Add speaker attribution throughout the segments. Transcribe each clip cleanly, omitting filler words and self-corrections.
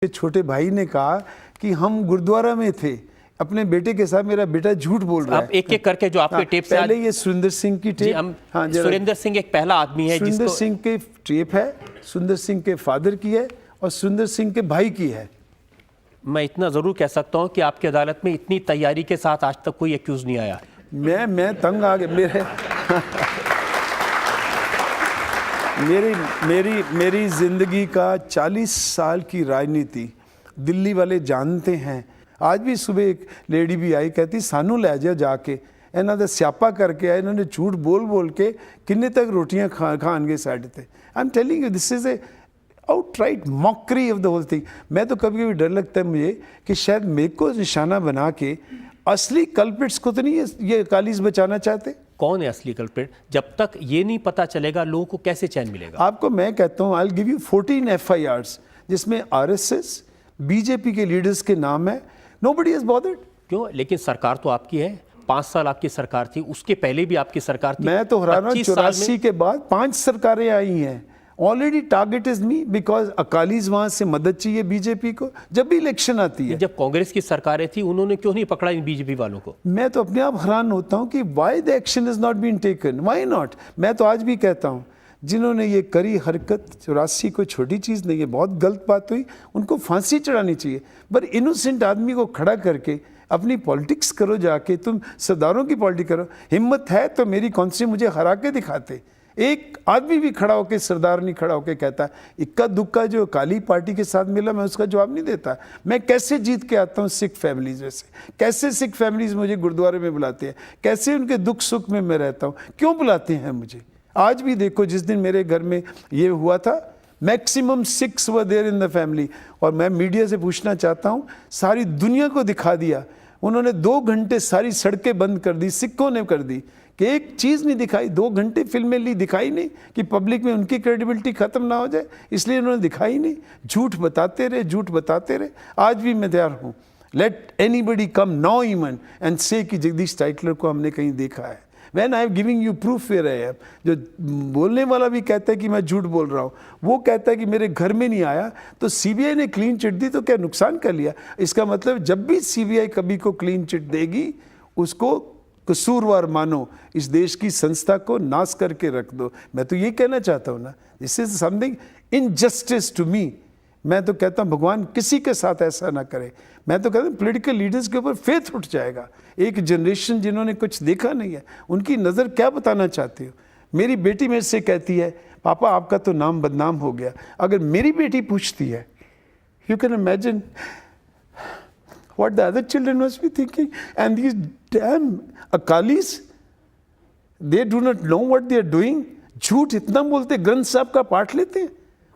Speaker 1: छोटे भाई ने कहा कि हम गुरुद्वारा में थे अपने बेटे के साथ, मेरा बेटा झूठ बोल रहा है।
Speaker 2: एक एक करके जो आपके टेप से
Speaker 1: पहले ये सुरेंद्र सिंह की टेप,
Speaker 2: हाँ, सुरेंद्र सिंह एक पहला आदमी है
Speaker 1: सुरेंद्र सिंह के टेप है, सुरेंद्र सिंह के फादर की है और सुरेंद्र सिंह के भाई की है।
Speaker 2: मैं इतना जरूर कह सकता हूं कि आपकी अदालत में इतनी तैयारी के साथ आज तक कोई एक्यूज नहीं आया।
Speaker 1: मैं तंग आ गया। मेरी जिंदगी का 40 साल की राजनीति दिल्ली वाले जानते हैं। आज भी सुबह एक लेडी भी आई, कहती सानू ले जाओ जाके, इन्हों का स्यापा करके आए, इन्होंने झूठ बोल बोल के किन्ने तक रोटियां खाएंगे साइड पे। I am telling you this is a outright mockery of the whole thing. मैं तो कभी कभी डर लगता है मुझे कि शायद मेरे को निशाना बना के असली कल्प्रिट्स को तो नहीं ये अकालीस बचाना चाहते।
Speaker 2: कौन है असली कल्प्रिट? जब तक ये नहीं पता चलेगा लोगों को कैसे चैन मिलेगा?
Speaker 1: आपको मैं कहता हूँ, आई गिव यू 14 FIRs जिसमें RSS बीजेपी के लीडर्स के नाम है। Nobody has bothered.
Speaker 2: क्यों? लेकिन सरकार तो आपकी है, 5 साल आपकी सरकार थी, उसके पहले भी आपकी सरकार थी।
Speaker 1: मैं तो हैरान हूं, 84 के बाद 5 सरकारें आई हैं। Already target is me because Akalis वहां से मदद चाहिए बीजेपी को जब भी इलेक्शन आती है।
Speaker 2: जब कांग्रेस की सरकारें थी उन्होंने क्यों नहीं पकड़ा इन बीजेपी वालों को?
Speaker 1: मैं तो अपने आप हैरान होता हूं कि why the action is not been taken, why not. मैं तो आज भी कहता हूं जिन्होंने ये करी हरकत 84 कोई छोटी चीज़ नहीं है, बहुत गलत बात हुई, उनको फांसी चढ़ानी चाहिए। पर इनोसेंट आदमी को खड़ा करके अपनी पॉलिटिक्स करो, जाके तुम सरदारों की पॉलिटिक्स करो। हिम्मत है तो मेरी कौंसिल मुझे हरा के दिखाते। एक आदमी भी खड़ा होकर, सरदार नहीं खड़ा होकर कहता इक्का दुक्का जो काली पार्टी के साथ मिला मैं उसका जवाब नहीं देता। मैं कैसे जीत के आता हूँ सिख फैमिलीज में से, कैसे सिख फैमिलीज मुझे गुरुद्वारे में बुलाते हैं, कैसे उनके दुख सुख में मैं रहता हूँ, क्यों बुलाते हैं मुझे। आज भी देखो, जिस दिन मेरे घर में ये हुआ था, maximum 6 were there in the family. और मैं मीडिया से पूछना चाहता हूँ, सारी दुनिया को दिखा दिया उन्होंने। 2 घंटे सारी सड़कें बंद कर दी, सिखों ने कर दी कि एक चीज़ नहीं दिखाई। 2 घंटे फिल्में ली, दिखाई नहीं कि पब्लिक में उनकी क्रेडिबिलिटी खत्म ना हो जाए, इसलिए उन्होंने दिखाई नहीं। झूठ बताते रहे, झूठ बताते रहे। आज भी मैं तैयार हूँ, let anybody come now even and से कि जगदीश टाइटलर को हमने कहीं देखा है। When I am giving you proof where I am, जो बोलने वाला भी कहता है कि मैं झूठ बोल रहा हूँ, वो कहता है कि मेरे घर में नहीं आया, तो CBI ने क्लीन चिट दी तो क्या नुकसान कर लिया? इसका मतलब जब भी CBI कभी को क्लीन चिट देगी उसको कसूरवार मानो, इस देश की संस्था को नाश करके रख दो। मैं तो ये कहना चाहता हूँ ना, this is something injustice to me. मैं तो कहता हूँ भगवान किसी के साथ ऐसा ना करे। मैं तो कहता हूँ पॉलिटिकल लीडर्स के ऊपर फेथ उठ जाएगा। एक जनरेशन जिन्होंने कुछ देखा नहीं है, उनकी नज़र क्या बताना चाहते हो? मेरी बेटी मेरे से कहती है पापा आपका तो नाम बदनाम हो गया। अगर मेरी बेटी पूछती है, you can imagine what the other children must be thinking. And these damn Akalis, they do not know what they are doing. झूठ इतना बोलते, ग्रंथ साहब का पाठ लेते हैं,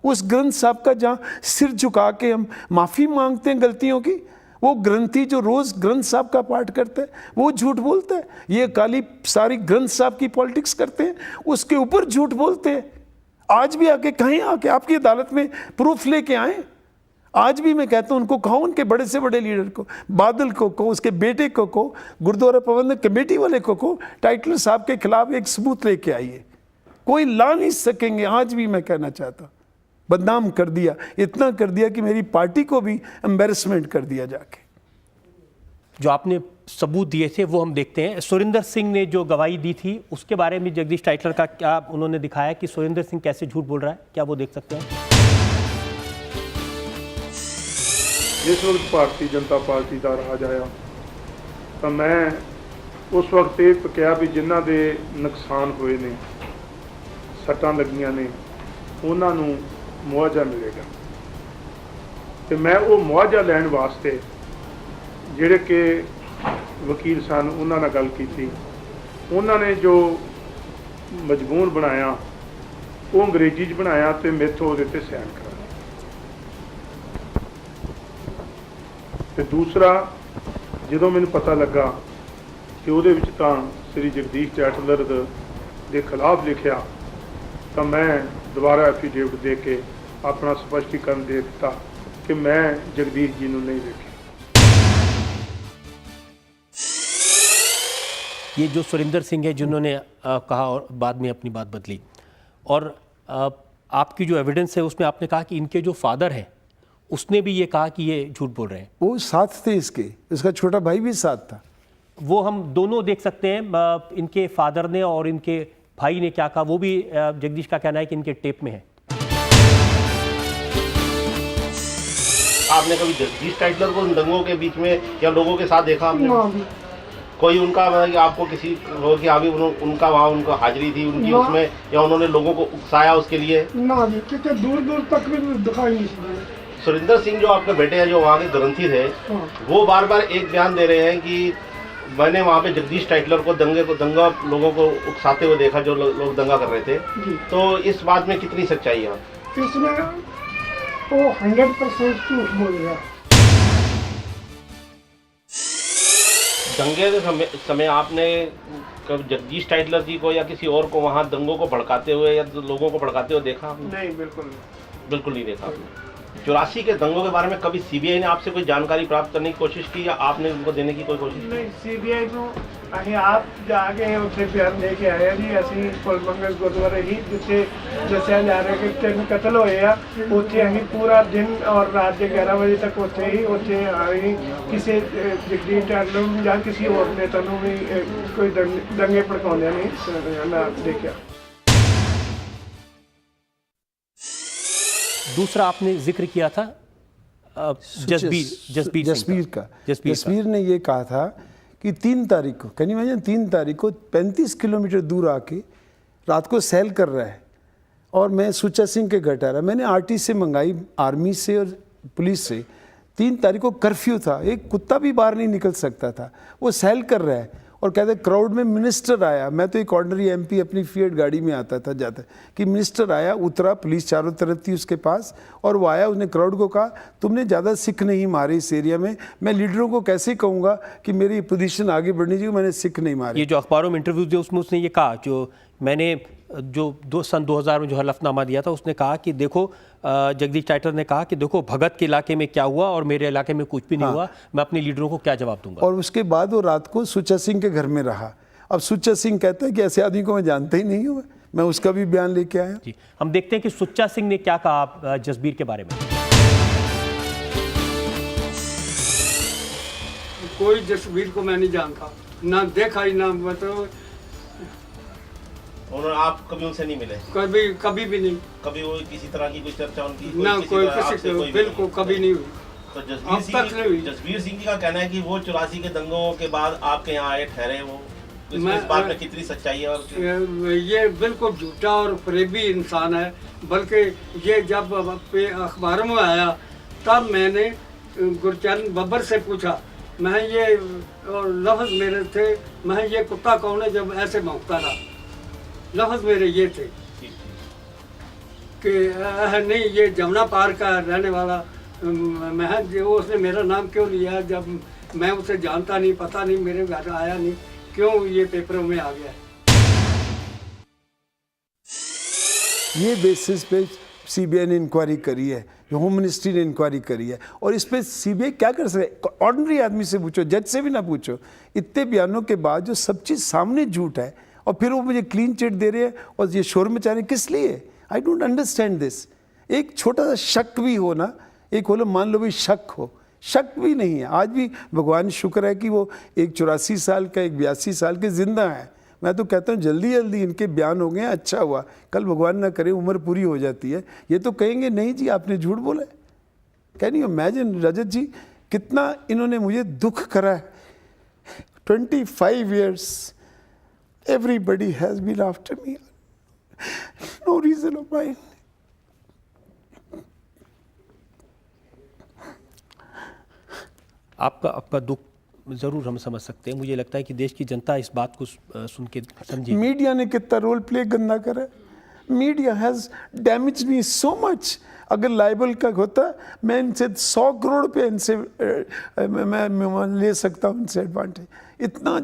Speaker 1: उस ग्रंथ साहब का जहाँ सिर झुका के हम माफ़ी मांगते हैं गलतियों की, वो ग्रंथी जो रोज़ ग्रंथ साहब का पाठ करते हैं वो झूठ बोलता है। ये अकाली सारी ग्रंथ साहब की पॉलिटिक्स करते हैं, उसके ऊपर झूठ बोलते हैं। आज भी आके कहें, आके आपकी अदालत में प्रूफ लेके आए। आज भी मैं कहता हूँ उनको कहो, उनके बड़े से बड़े लीडर को, बादल को कहो, उसके बेटे को कहो, गुरुद्वारा प्रबंधक कमेटी वाले को कहो, टाइटलर साहब के खिलाफ एक सबूत लेके आइए। कोई ला नहीं सकेंगे। आज भी मैं कहना चाहता हूँ, बदनाम कर दिया, इतना कर दिया कि मेरी पार्टी को भी एम्बेरसमेंट कर दिया जाके।
Speaker 2: जो आपने सबूत दिए थे वो हम देखते हैं। सुरेंद्र सिंह ने जो गवाही दी थी उसके बारे में जगदीश टाइटलर का क्या उन्होंने दिखाया कि सुरेंद्र सिंह कैसे झूठ बोल रहा है, क्या वो देख सकते हैं?
Speaker 3: जिस वक्त भारतीय जनता पार्टी का राज आया तो मैं उस वक्त ये कहा भी जिन्हों के नुकसान हुए ने, सट्टां लगियां ने, उन्होंने मुआवजा मिलेगा। तो मैं वो मुआवजा लैन वास्ते जिहड़े कि वकील सन उन्होंने नाल गल की, उन्होंने जो मजबूर बनाया वो अंग्रेजी च बनाया तो मेथों उहदे ते साइन करा। तो दूसरा, जो मैंने पता लगा कि वो श्री जगदीश टाइटलर के खिलाफ लिखा, तो मैं दोबारा एफिडेविट दे के अपना स्पष्टीकरण दे दिता कि मैं जगदीश जी को नहीं देखा।
Speaker 2: ये जो सुरेंद्र सिंह है जिन्होंने कहा और बाद में अपनी बात बदली, और आपकी जो एविडेंस है उसमें आपने कहा कि इनके जो फादर हैं उसने भी ये कहा कि ये झूठ बोल रहे हैं।
Speaker 1: वो साथ थे इसके, इसका छोटा भाई भी साथ था।
Speaker 2: वो हम दोनों देख सकते हैं, इनके फादर ने और इनके भाई ने क्या कहा, वो भी जगदीश का कहना है कि इनके टेप में है।
Speaker 4: आपने कभी जगदीश टाइटलर को दंगों के बीच में या लोगों के साथ देखा आपने? कोई उनका मतलब कि आपको किसी हो कि अभी उनका वहाँ उनका हाजिरी थी उनकी उसमें, या उन्होंने लोगों को उकसाया उसके लिए?
Speaker 5: ना जी, क्योंकि दूर दूर तक भी दिखाई नहीं दी।
Speaker 4: सुरिंदर सिंह जो आपके बेटे हैं जो वहाँ के ग्रंथी थे, वो बार बार एक बयान दे रहे हैं कि मैंने वहाँ पे जगदीश टाइटलर को दंगा लोगों को उकसाते हुए देखा, जो लोग दंगा कर रहे थे। तो इस बात में कितनी सच्चाई है?
Speaker 5: इसमें वो 100% झूठ बोल रहा है।
Speaker 4: दंगे के समय आपने कब जगदीश टाइटलर जी को या किसी और को वहाँ दंगों को भड़काते हुए या लोगों को भड़काते हुए देखा?
Speaker 3: नहीं, बिल्कुल नहीं
Speaker 4: देखा आपने। 84 के दंगों के बारे में कभी सीबीआई ने आपसे कोई जानकारी प्राप्त करने की कोशिश की या आपने उनको देने की कोई कोशिश की?
Speaker 3: नहीं, सीबीआई ਨੂੰ ਅਸੀਂ ਆਪ ਜਾ ਕੇ ਉੱਥੇ ਬਿਆਨ ਦੇ ਕੇ ਆਏ ਆ ਜੀ। ਅਸੀਂ ਕੁਲਮੰਗਲ ਗੁਰਦੁਆਰੇ ਹੀ ਜਿੱਥੇ ਦੱਸਿਆ ਜਾ ਰਿਹਾ ਕਿ 3 ਕਤਲ ਹੋਏ ਆ, ਉੱਥੇ ਅਸੀਂ ਪੂਰਾ ਦਿਨ ਔਰ ਰਾਤ ਦੇ 11 ਵਜੇ ਤੱਕ ਉੱਥੇ ਅਸੀਂ ਕਿਸੇ ਜਗਦੀਸ਼ ਟਾਈਟਲਰ ਨੂੰ ਜਾਂ ਕਿਸੇ ਹੋਰ ਨੇਤਾ ਨੂੰ ਵੀ ਕੋਈ ਦੰਗੇ ਭੜਕਾਉਂਦਿਆਂ ਨਹੀਂ ਨਾ ਦੇਖਿਆ।
Speaker 2: दूसरा आपने जिक्र किया था जसबीर
Speaker 1: का। जसबीर ने ये कहा था कि 3 तारीख को, कैन यू इमेजिन, 3 तारीख को 35 किलोमीटर दूर आके रात को सैल कर रहा है और मैं सुच्चा सिंह के घर आ रहा। मैंने आरटी से मंगाई, आर्मी से और पुलिस से। 3 तारीख को कर्फ्यू था, एक कुत्ता भी बाहर नहीं निकल सकता था। वो सैल कर रहा है और कहते क्राउड में मिनिस्टर आया। मैं तो एक ऑर्डिनरी एमपी अपनी फिएट गाड़ी में आता था जाता कि मिनिस्टर आया, उतरा, पुलिस चारों तरफ थी उसके पास, और वो आया, उसने क्राउड को कहा तुमने ज़्यादा सिख नहीं मारे इस एरिया में। मैं लीडरों को कैसे कहूँगा कि मेरी पोजीशन आगे बढ़नी चाहिए, मैंने सिख नहीं मारे।
Speaker 2: ये जो अखबारों में इंटरव्यू दिए उसमें उसने ये कहा, जो मैंने सन 2000 में जो हलफनामा दिया था, उसने कहा कि देखो जगदीश टाइटलर ने कहा कि देखो भगत के इलाके में क्या हुआ और मेरे इलाके में कुछ भी नहीं हुआ, मैं अपने लीडरों को क्या जवाब दूंगा।
Speaker 1: और उसके बाद वो रात को सुच्चा सिंह के घर में रहा। अब सुच्चा सिंह कहता है कि ऐसे आदमी को मैं जानता ही नहीं हूँ। मैं उसका भी बयान लेके आया।
Speaker 2: जी, हम देखते हैं कि सुच्चा सिंह ने क्या कहा जसबीर के बारे में।
Speaker 5: कोई जसबीर को मैं नहीं जानता, ना देखा ही, ना मतलब
Speaker 4: उन्होंने आप कभी उनसे नहीं मिले?
Speaker 5: कभी भी नहीं।
Speaker 4: कभी वो किसी तरह की कोई चर्चा उनकी
Speaker 5: ना कोई किसी को बिल्कुल कभी नहीं हुई।
Speaker 4: तो जसबीर सिंह जी का कहना है कि वो 84 के दंगों के बाद आपके यहाँ आए, ठहरे। वो इस बात में कितनी सच्चाई है? और
Speaker 5: ये बिल्कुल झूठा और फरेबी इंसान है। बल्कि ये जब अखबारों में आया तब मैंने गुरचरण बब्बर से पूछा, मैं ये लफ्ज़ मेरे थे, मैं ये कुत्ता कौन है जब ऐसे भौंकता था। लफ्ज़ मेरे ये थे कि नहीं, ये जमुना पार का रहने वाला मैं, जो उसने मेरा नाम क्यों लिया जब मैं उसे जानता नहीं, पता नहीं, मेरे घर आया नहीं, क्यों ये पेपरों में आ गया।
Speaker 1: ये बेसिस पे सीबीआई ने इंक्वायरी करी है, जो होम मिनिस्ट्री ने इंक्वायरी करी है, और इस पे सीबीआई क्या कर सकते? ऑर्डिनरी आदमी से पूछो, जज से भी ना पूछो। इतने बयानों के बाद जो सब चीज़ सामने झूठ है और फिर वो मुझे क्लीन चिट दे रहे हैं और ये शोर मचा रहे हैं, किस लिए? I don't understand this. एक छोटा सा शक भी हो ना, एक हो लो, मान लो भी शक हो, शक भी नहीं है। आज भी भगवान शुक्र है कि वो एक 84 साल का, एक 82 साल के जिंदा है। मैं तो कहता हूँ जल्दी जल्दी इनके बयान हो गए, अच्छा हुआ। कल भगवान ना करे उम्र पूरी हो जाती है, ये तो कहेंगे नहीं जी आपने झूठ बोला है। कैन यू इमेजिन रजत जी, कितना इन्होंने मुझे दुख करा है। 25 years everybody has been after me, no reason of mine.
Speaker 2: आपका दुख ज़रूर हम समझ सकते हैं। मुझे लगता है कि देश की जनता इस बात को सुन के समझे।
Speaker 1: मीडिया ने कितना रोल प्ले गंदा करा। Media has damage me so much. अगर लाइबल का होता, मैं इनसे 100 करोड़ रुपये इनसे मैं ले सकता हूँ इनसे एडवांटेज। इतना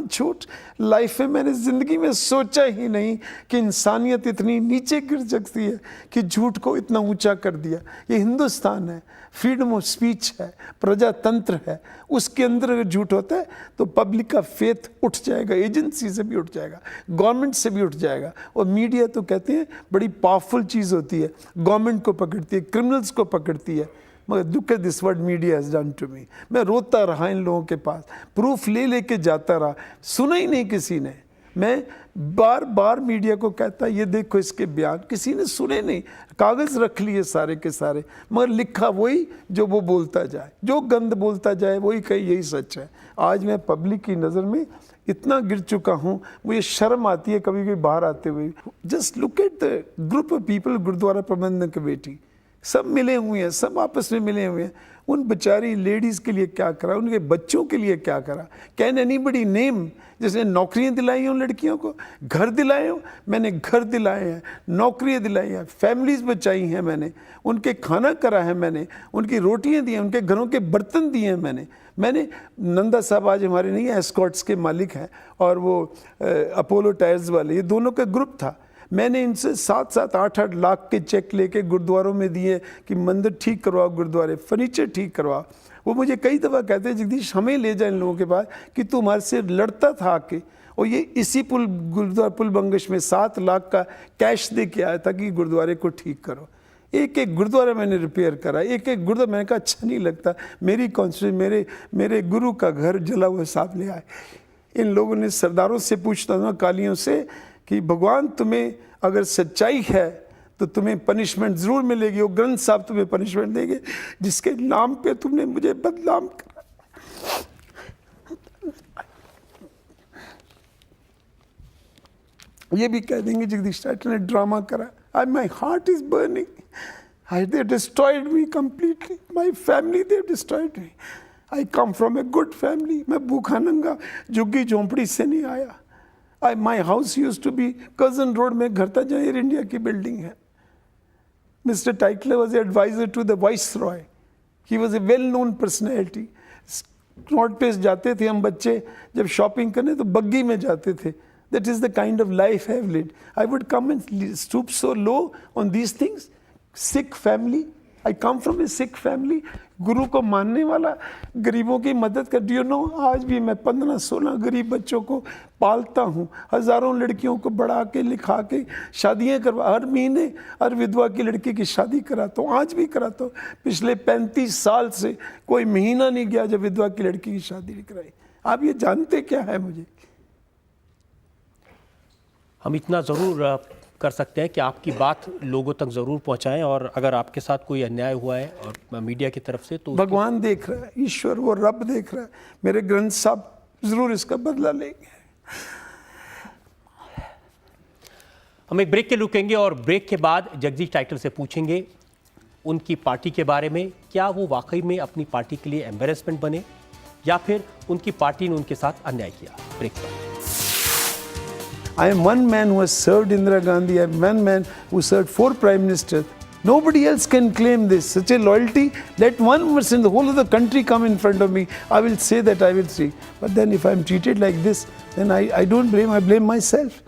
Speaker 1: झूठ लाइफ में मैंने ज़िंदगी में सोचा ही नहीं कि इंसानियत इतनी नीचे गिर सकती है कि झूठ को इतना ऊंचा कर दिया। ये हिंदुस्तान है, फ्रीडम ऑफ स्पीच है, प्रजातंत्र है, उसके अंदर अगर झूठ होता है तो पब्लिक का फेथ उठ जाएगा, एजेंसी से भी उठ जाएगा, गवर्नमेंट से भी उठ जाएगा। और मीडिया तो कहते हैं बड़ी पावरफुल चीज़ होती है, गवर्नमेंट को पकड़ती है, क्रिमिनल्स को पकड़ती है। मगर look at this what media has done to me. मैं रोता रहा इन लोगों के पास, प्रूफ ले लेके जाता रहा, सुना ही नहीं किसी ने। मैं बार बार मीडिया को कहता ये देखो इसके बयान, किसी ने सुने नहीं, कागज़ रख लिए सारे के सारे, मगर लिखा वही जो वो बोलता जाए, जो गंद बोलता जाए वही कही यही सच है। आज मैं पब्लिक की नज़र में इतना गिर चुका हूँ, मुझे शर्म आती है कभी कभी बाहर आते हुए। Just look at the group of people, gurdwara प्रबंधन कमेटी, सब मिले हुए हैं, सब आपस में मिले हुए हैं। उन बेचारी लेडीज़ के लिए क्या करा, उनके बच्चों के लिए क्या करा? Can anybody name? जिसने नौकरियां दिलाई हैं उन लड़कियों को, घर दिलाए हो, मैंने घर दिलाए हैं, नौकरियां दिलाई हैं, फैमिलीज बचाई हैं मैंने, उनके खाना करा है मैंने, उनकी रोटियां दी हैं, उनके घरों के बर्तन दिए हैं मैंने नंदा साहब आज हमारे नहीं है, एस्कॉर्ट्स के मालिक हैं, और वो अपोलो टायर्स वाले, ये दोनों का ग्रुप था। मैंने इनसे 7-7, 8-8 लाख के चेक लेके गुरुद्वारों में दिए कि मंदिर ठीक करवाओ, गुरुद्वारे फर्नीचर ठीक करवाओ। वो मुझे कई दफ़ा कहते हैं जगदीश हमें ले जाए इन लोगों के पास कि तू हमारे से लड़ता था आके, और ये इसी गुरुद्वारा पुल बंगश में 7 लाख का कैश दे के आया था कि गुरुद्वारे को ठीक करो। एक एक गुरुद्वारा मैंने रिपेयर करा, एक एक गुरुद्वारा। मैंने कहा अच्छा नहीं लगता, मेरी कॉन्स्टिट्यूंसी, मेरे गुरु का घर जला हुआ साहब ले आए। इन लोगों ने सरदारों से पूछता था, कालियों से, कि भगवान तुम्हें अगर सच्चाई है तो तुम्हें पनिशमेंट ज़रूर मिलेगी, वो ग्रंथ साहब तुम्हें पनिशमेंट देंगे जिसके नाम पे तुमने मुझे बदनाम करा। ये भी कह देंगे जगदीश टाइटलर ने ड्रामा करा। My heart is burning, they destroyed me completely, my family they destroyed me. I come from a good family, मैं भूखा नंगा झुग्गी झोंपड़ी से नहीं आया। My house use to be Curzon road में घर था जहाँ एयर इंडिया की बिल्डिंग है। Mister Tytler was adviser to the viceroy, he was a well known personality. North पेस जाते थे हम बच्चे जब शॉपिंग करने तो बग्गी में जाते थे। That is the kind of life I have lived. I would come and stoop so low on these things. Sikh family. I come from a Sikh family. गुरु को मानने वाला, गरीबों की मदद कर। Do you know, आज भी मैं 15-16 गरीब बच्चों को पालता हूँ, हज़ारों लड़कियों को बढ़ा के लिखा के शादियाँ करवा, हर महीने हर विधवा की लड़की की शादी कराता हूँ, आज भी कराता हूँ। पिछले 35 साल से कोई महीना नहीं गया जब विधवा की लड़की की शादी नहीं कराई। आप ये जानते क्या है मुझे?
Speaker 2: हम इतना ज़रूर कर सकते हैं कि आपकी बात लोगों तक ज़रूर पहुंचाएं, और अगर आपके साथ कोई अन्याय हुआ है और मीडिया की तरफ से तो
Speaker 1: भगवान देख रहा है, ईश्वर वो रब देख रहा है। मेरे ग्रंथ साहब ज़रूर इसका बदला लेंगे।
Speaker 2: हम एक ब्रेक के रुकेंगे और ब्रेक के बाद जगदीश टाइटलर से पूछेंगे उनकी पार्टी के बारे में, क्या वो वाकई में अपनी पार्टी के लिए एम्बेरसमेंट बने या फिर उनकी पार्टी ने उनके साथ अन्याय किया। ब्रेक पर।
Speaker 1: I am one man who has served Indira Gandhi. I am one man who served 4 prime ministers. Nobody else can claim this. Such a loyalty. Let one person in the whole of the country come in front of me. I will say that I will see. But then if I am treated like this, then I don't blame, I blame myself.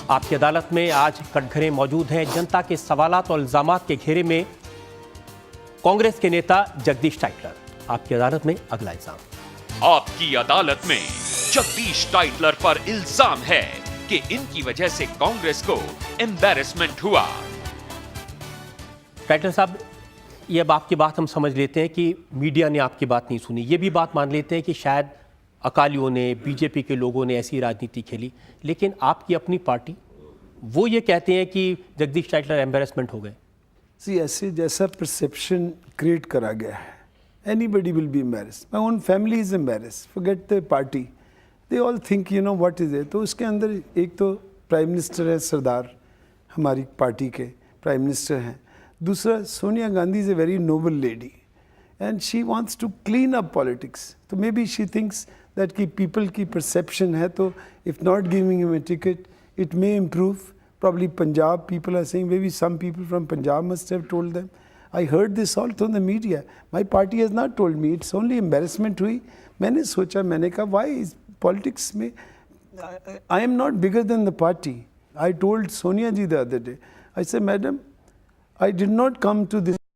Speaker 2: आपकी अदालत में आज कटघरे मौजूद हैं। जनता के सवालात और इल्जामात के घेरे में कांग्रेस के नेता जगदीश टाइटलर। आपकी अदालत में अगला इल्जाम।
Speaker 6: आपकी अदालत में जगदीश टाइटलर पर इल्जाम है कि इनकी वजह से कांग्रेस को एम्बैरेसमेंट हुआ।
Speaker 2: टाइटलर साहब, ये अब आपकी बात हम समझ लेते हैं कि मीडिया ने आपकी बात नहीं सुनी। ये भी बात मान लेते हैं कि शायद अकालियों ने, बीजेपी के लोगों ने ऐसी राजनीति खेली, लेकिन आपकी अपनी पार्टी वो ये कहते हैं कि जगदीश टाइटलर एम्बैरेसमेंट हो गए।
Speaker 1: ऐसे जैसा परसेप्शन क्रिएट करा गया है, anybody will be embarrassed. My own family is embarrassed, forget the party, they all think you know what is it. तो उसके अंदर एक तो प्राइम मिनिस्टर है सरदार, हमारी पार्टी के प्राइम मिनिस्टर हैं। दूसरा, Sonia Gandhi is a very noble lady and she wants to clean up politics. तो may be she thinks that कि पीपल की परसेप्शन है, तो if not giving him a ticket it may improve. Probably Punjab people are saying, maybe some people from Punjab must have told them. I heard this all through the media. My party has not told me. It's only embarrassment हुई। मैंने सोचा, मैंने कहा why is politics में I am not bigger than the party. I told Sonia ji the other day, I say madam, I did not come to this